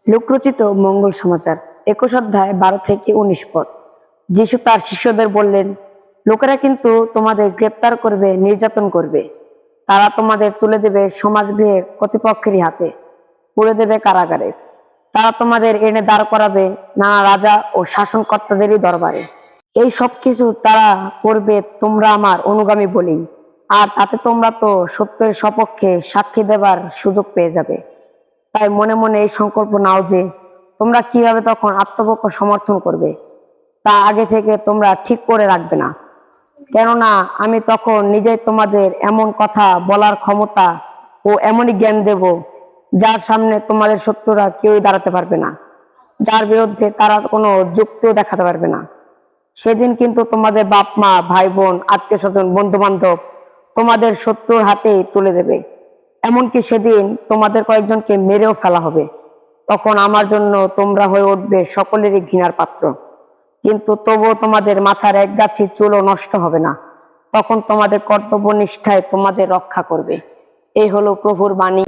লোকরচিত মঙ্গল সমাচার 21 অধ্যায় 12 থেকে 19 পদ। যিশু তার শিষ্যদের বললেন, লোকেরা কিন্তু তোমাদের গ্রেপ্তার করবে, নির্যাতন করবে। তারা তোমাদের তুলে দেবে সমাজগৃহের কর্তৃপক্ষের হাতে, পুরে দেবে কারাগারে। তারা তোমাদের এনে দাঁড় করাবে নানা রাজা ও শাসনকর্তাদেরই দরবারে। এই সব কিছু তারা করবে তোমরা আমার অনুগামী বলেই, আর তাতে তোমরা তো সত্যের সপক্ষে সাক্ষী দেবার সুযোগ পেয়ে যাবে। তাই মনে মনে এই সংকল্প নাও যে তোমরা কিভাবে তখন আত্মপক্ষ সমর্থন করবে, তা আগে থেকে তোমরা ঠিক করে রাখবে না। কেননা আমি তখন নিজেই তোমাদের এমন কথা বলার ক্ষমতা ও এমনই জ্ঞান দেব, যার সামনে তোমাদের শত্রুরা কেউই দাঁড়াতে পারবে না, যার বিরুদ্ধে তারা কোনো যুক্তিও দেখাতে পারবে না। সেদিন কিন্তু তোমাদের বাপ মা, ভাই বোন, আত্মীয় স্বজন, বন্ধু বান্ধব তোমাদের শত্রুর হাতে তুলে দেবে। এমনকি সেদিন তোমাদের কয়েকজনকে মেরেও ফেলা হবে। তখন আমার জন্য তোমরা হয়ে উঠবে সকলেরই ঘৃণার পাত্র, কিন্তু তবুও তোমাদের মাথার এক গাছি চুলও নষ্ট হবে না। তখন তোমাদের কর্তব্য নিষ্ঠায় তোমাদের রক্ষা করবে। এই হলো প্রভুর বাণী।